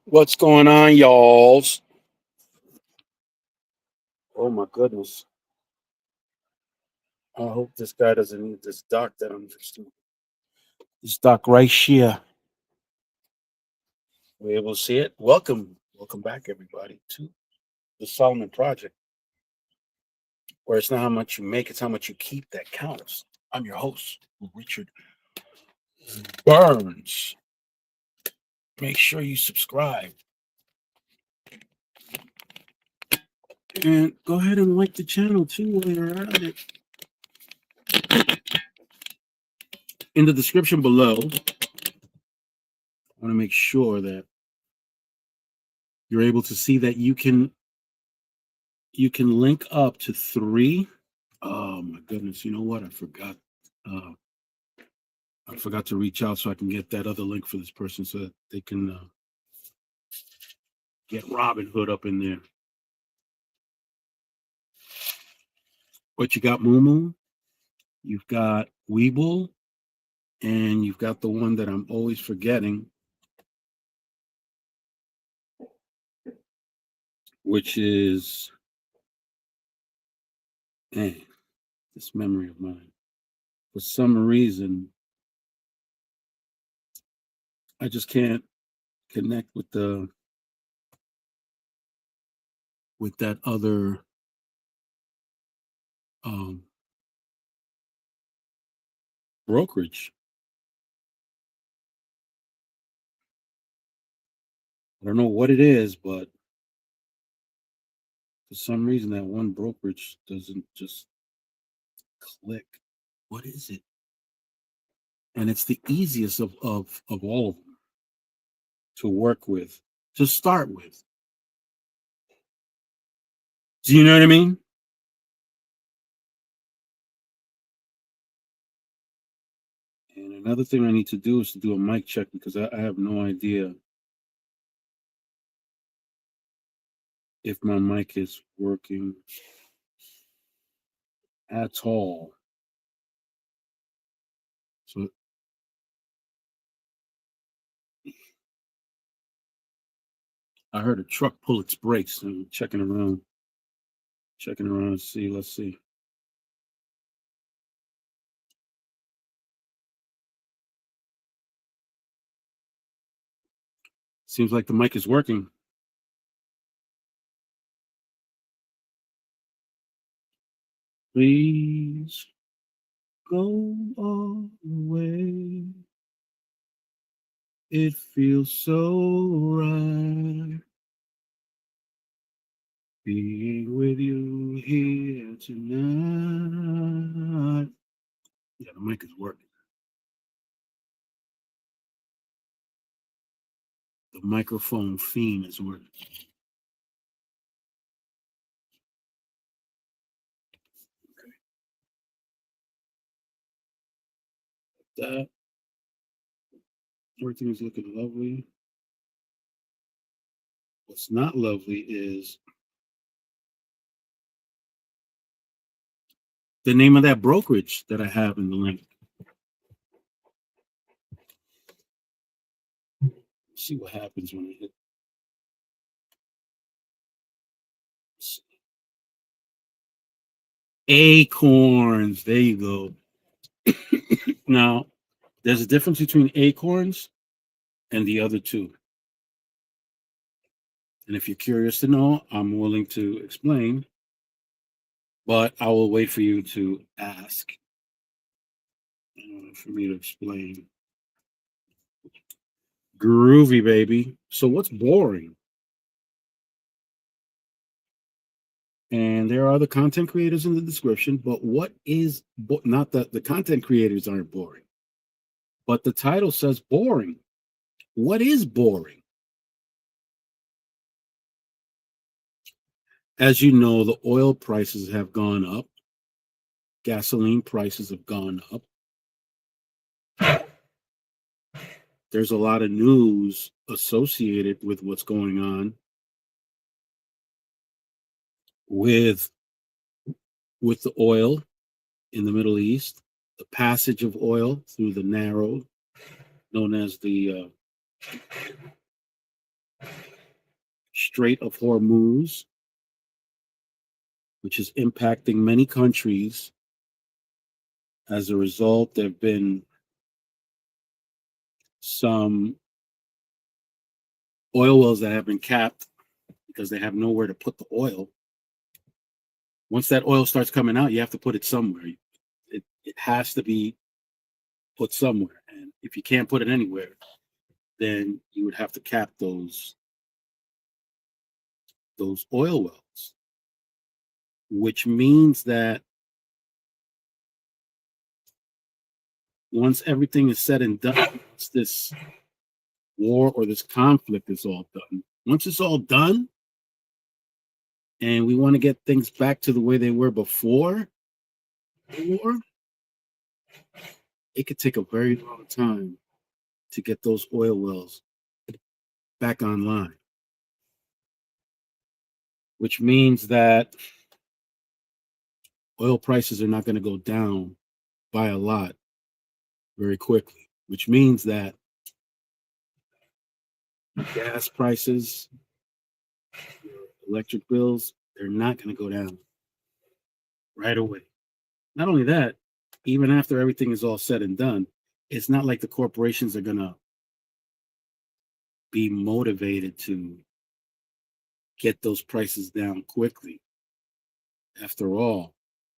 What's going on, y'alls? Oh my goodness. I hope this guy doesn't need this dock that I'm using. This dock right here. We able to see it? Welcome back, everybody, to the Solomon Project, where it's not how much you make, it's how much you keep that counts. I'm your host, Richard Burns. Make sure you subscribe. And go ahead and like the channel too while you're at it. In the description below, I want to make sure that you're able to see that you can link up to 3. Oh my goodness! You know what? I forgot. I forgot to reach out so I can get that other link for this person so that they can get Robin Hood up in there. But you got Moo, you've got Weeble, and you've got the one that I'm always forgetting, which is this memory of mine. For some reason, I just can't connect with that other brokerage. I don't know what it is, but for some reason that one brokerage doesn't just click. What is it? And it's the easiest of all of them to work with, to start with. Do you know what I mean? And another thing I need to do is to do a mic check because I have no idea if my mic is working at all. So I heard a truck pull its brakes and I'm checking around to see. Let's see. Seems like the mic is working. Please go away. It feels so right being with you here tonight. Yeah, the mic is working. The microphone fiend is working. Okay. That everything is looking lovely. What's not lovely is the name of that brokerage that I have in the link. Let's see what happens when I hit. Acorns. There you go. Now, there's a difference between Acorns and the other two. And if you're curious to know, I'm willing to explain, but I will wait for you to ask in order for me to explain. Groovy, baby. So what's boring? And there are other content creators in the description, but what is not that the content creators aren't boring, but the title says boring. What is boring? As you know, the oil prices have gone up. Gasoline prices have gone up. There's a lot of news associated with what's going on with the oil in the Middle East, the passage of oil through the narrow, known as the Strait of Hormuz, which is impacting many countries. As a result, there have been some oil wells that have been capped because they have nowhere to put the oil. Once that oil starts coming out, you have to put it somewhere. It has to be put somewhere. And if you can't put it anywhere, then you would have to cap those oil wells, which means that once everything is said and done, once this war or this conflict is all done, once it's all done, and we want to get things back to the way they were before the war, it could take a very long time to get those oil wells back online, which means that oil prices are not going to go down by a lot very quickly, which means that gas prices, electric bills, they're not going to go down right away. Not only that, even after everything is all said and done, it's not like the corporations are going to be motivated to get those prices down quickly. After all,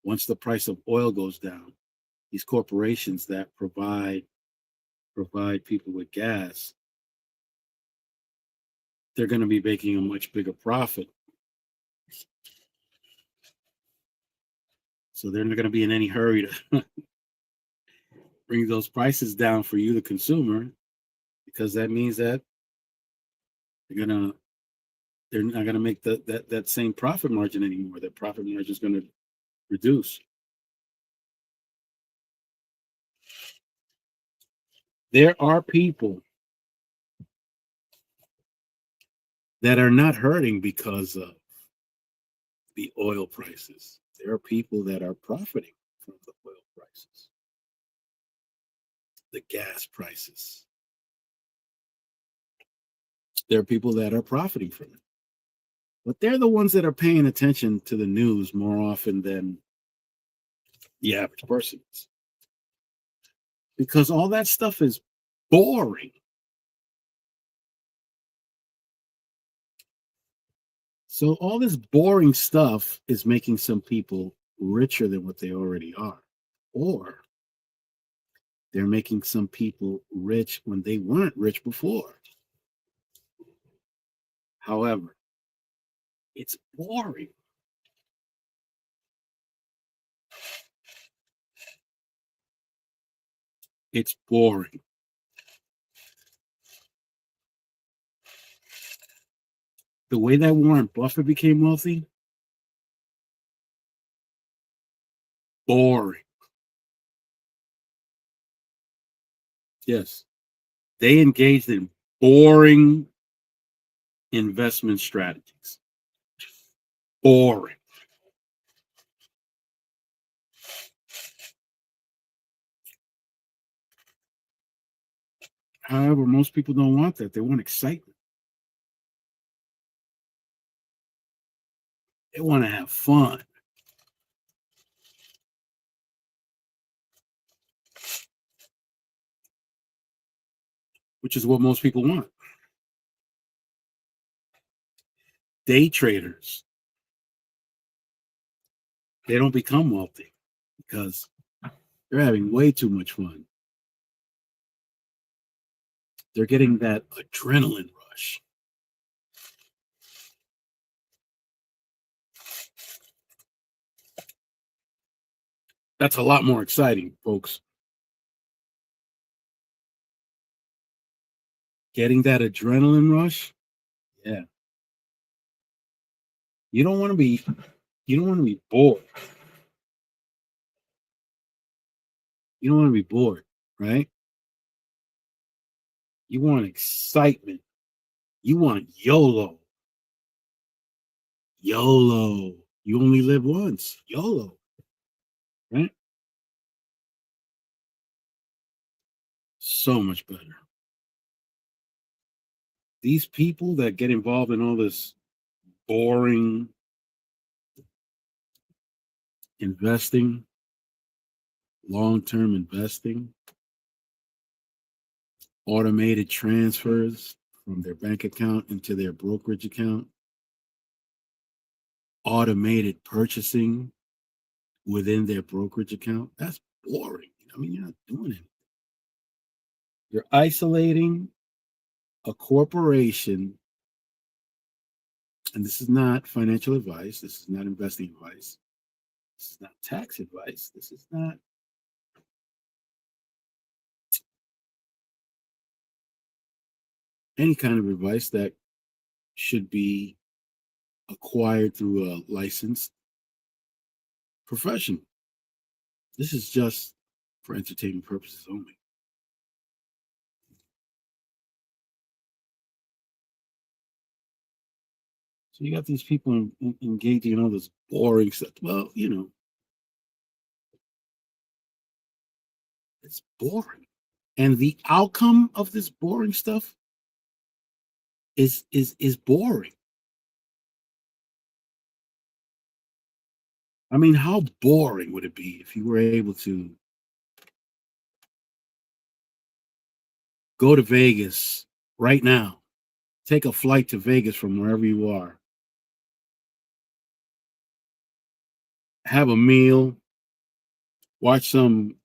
once the price of oil goes down, these corporations that provide people with gas, they're going to be making a much bigger profit. So they're not going to be in any hurry to bring those prices down for you, the consumer, because that means that they're not going to make that same profit margin anymore. Their profit margin is going to reduce. There are people that are not hurting because of the oil prices. There are people that are profiting from the oil prices, the gas prices. There are people that are profiting from it. But they're the ones that are paying attention to the news more often than the average person is. Because all that stuff is boring. So all this boring stuff is making some people richer than what they already are. Or they're making some people rich when they weren't rich before. However, it's boring. It's boring. The way that Warren Buffett became wealthy, boring. Yes. They engaged in boring investment strategies. Boring. However, most people don't want that. They want excitement. They want to have fun. Which is what most people want. Day traders, they don't become wealthy because they're having way too much fun. They're getting that adrenaline rush. That's a lot more exciting, folks. Getting that adrenaline rush, yeah. You don't want to be bored. You don't want to be bored, right? You want excitement. You want YOLO. YOLO. You only live once. YOLO. Right? So much better. These people that get involved in all this boring investing, long-term investing, automated transfers from their bank account into their brokerage account, automated purchasing within their brokerage account. That's boring. I mean, you're not doing it. You're isolating a corporation, and this is not financial advice. This is not investing advice. This is not tax advice. This is not any kind of advice that should be acquired through a licensed profession. This is just for entertainment purposes only. So you got these people engaging in all this boring stuff. Well, it's boring. And the outcome of this boring stuff is boring. I mean, how boring would it be if you were able to go to Vegas right now, take a flight to Vegas from wherever you are, have a meal, watch some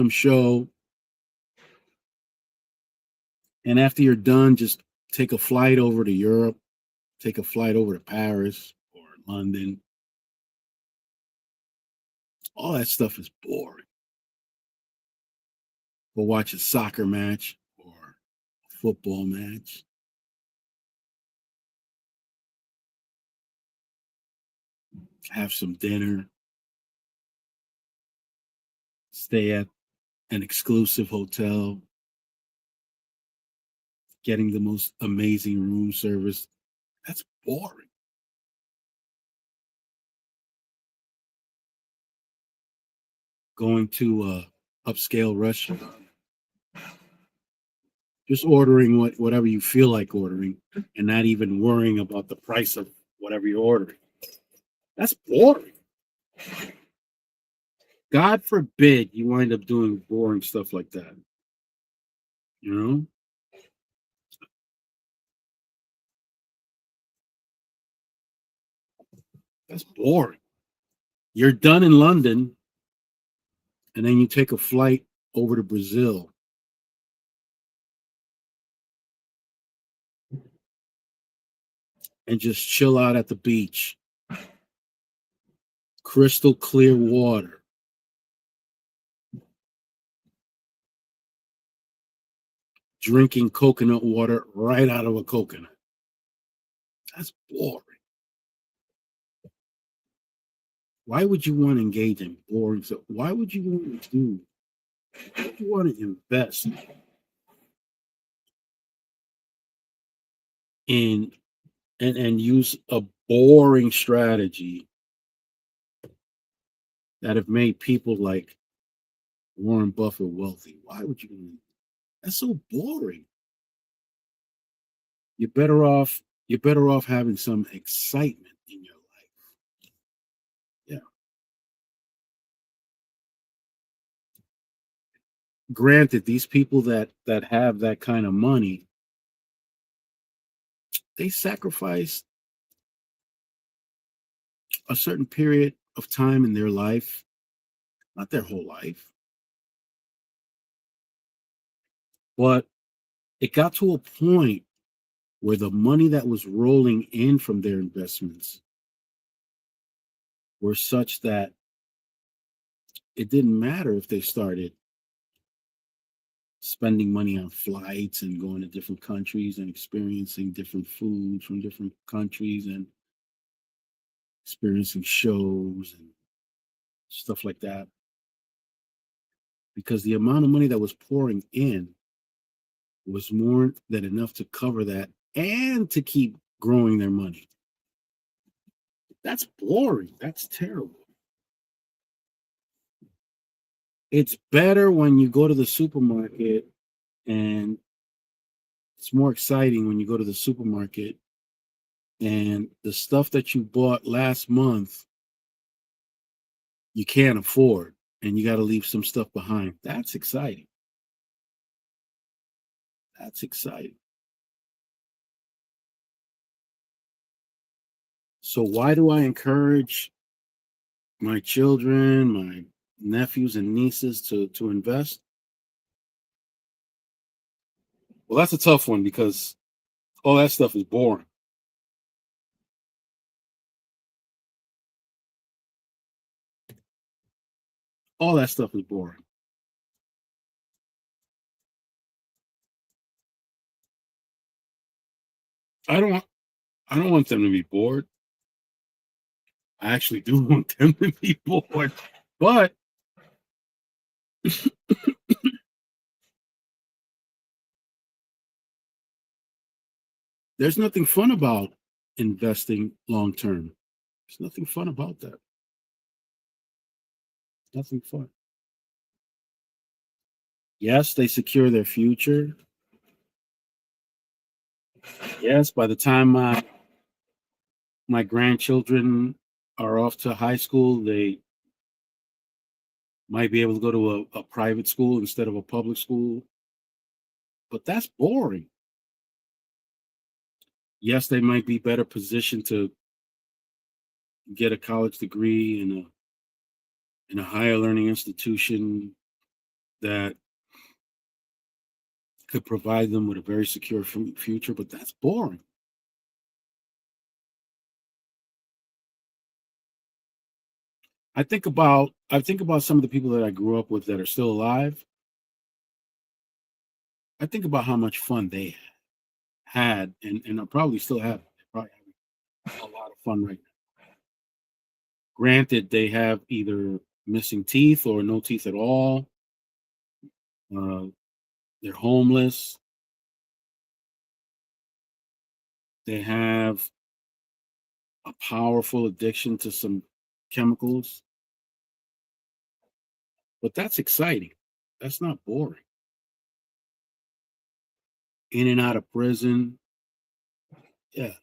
show, and after you're done, just take a flight over to Europe, take a flight over to Paris or London. All that stuff is boring. Go watch a soccer match or a football match. Have some dinner. Stay at an exclusive hotel. Getting the most amazing room service. That's boring. Going to a upscale restaurant. Just ordering whatever you feel like ordering and not even worrying about the price of whatever you're ordering. That's boring. God forbid you wind up doing boring stuff like that. You know? That's boring. You're done in London, and then you take a flight over to Brazil. And just chill out at the beach. Crystal clear water. Drinking coconut water right out of a coconut. That's boring. Why would you want to engage in boring stuff? Why would you want to invest in and use a boring strategy that have made people like Warren Buffett wealthy? Why would you? That's so boring. You're better off having some excitement in your life. Yeah. Granted, these people that have that kind of money, they sacrifice a certain period of time in their life, not their whole life. But it got to a point where the money that was rolling in from their investments were such that it didn't matter if they started spending money on flights and going to different countries and experiencing different foods from different countries and experiencing shows and stuff like that. Because the amount of money that was pouring in was more than enough to cover that and to keep growing their money. That's boring. That's terrible. It's better when you go to the supermarket and It's more exciting when you go to the supermarket and the stuff that you bought last month you can't afford and you got to leave some stuff behind. That's exciting. That's exciting. So why do I encourage my children, my nephews and nieces to invest? Well, that's a tough one because all that stuff is boring. All that stuff is boring. I don't I don't want them to be bored. I actually do want them to be bored. But there's nothing fun about investing long term. There's nothing fun about that. Nothing fun. Yes, they secure their future. Yes, by the time my grandchildren are off to high school, they might be able to go to a private school instead of a public school. But that's boring. Yes, they might be better positioned to get a college degree in a higher learning institution that could provide them with a very secure future, but that's boring. I think about some of the people that I grew up with that are still alive. I think about how much fun they had and I probably still have. They're probably having a lot of fun right now. Granted, they have either missing teeth or no teeth at all. Uh, they're homeless. They have a powerful addiction to some chemicals, but that's exciting. That's not boring. In and out of prison. Yeah.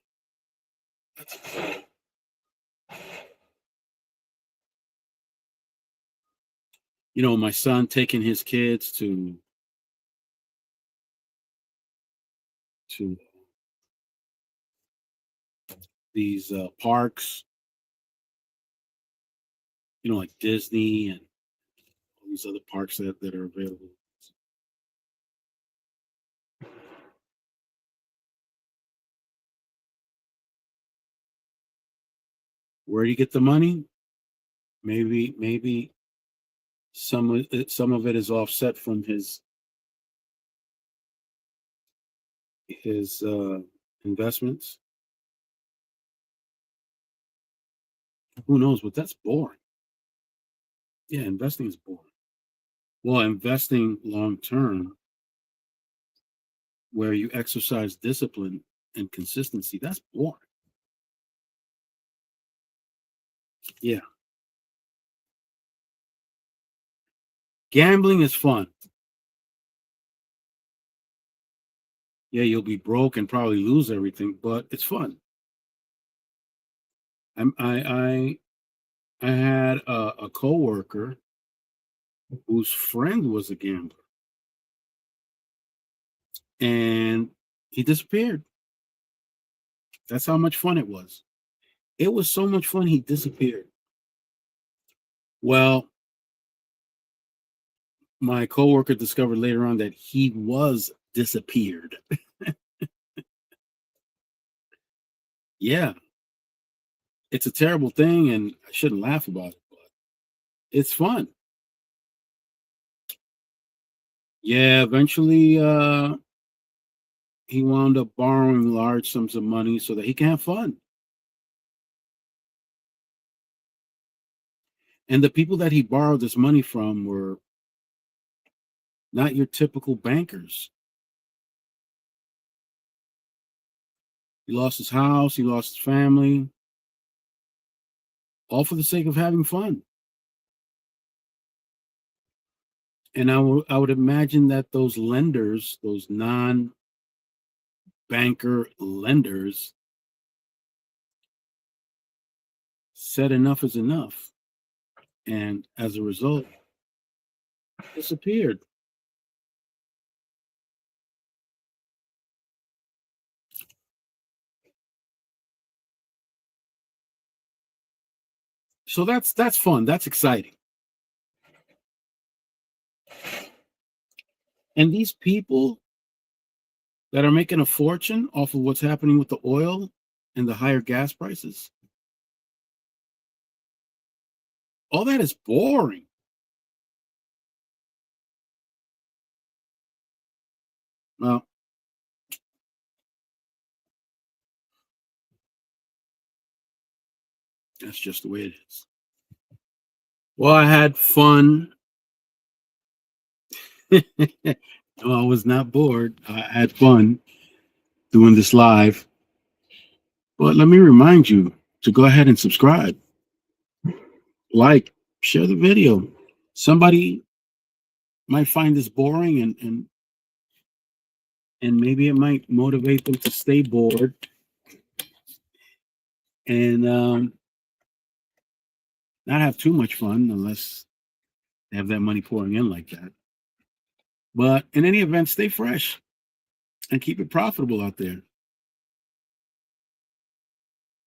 That's exciting. My son taking his kids to these parks, like Disney and all these other parks that are available. Where do you get the money? Maybe some of it is offset from his investments. Who knows? But that's boring. Yeah, investing is boring. Well, investing long term, where you exercise discipline and consistency, that's boring. Yeah, gambling is fun. Yeah, you'll be broke and probably lose everything, but it's fun. I had a coworker whose friend was a gambler, and he disappeared. That's how much fun it was. It was so much fun. He disappeared. Well, my coworker discovered later on that he was disappeared. Yeah, it's a terrible thing, and I shouldn't laugh about it, but it's fun. Yeah, eventually, he wound up borrowing large sums of money so that he can have fun. And the people that he borrowed this money from were not your typical bankers. He lost his house, he lost his family, all for the sake of having fun. And I would imagine that those lenders, those banker lenders said enough is enough. And as a result, disappeared. So that's fun. That's exciting. And these people that are making a fortune off of what's happening with the oil and the higher gas prices, all that is boring. Well, that's just the way it is. Well, I had fun. No, I was not bored. I had fun doing this live. But let me remind you to go ahead and subscribe, like, share the video. Somebody might find this boring, and maybe it might motivate them to stay bored and not have too much fun unless they have that money pouring in like that. But in any event, stay fresh and keep it profitable out there.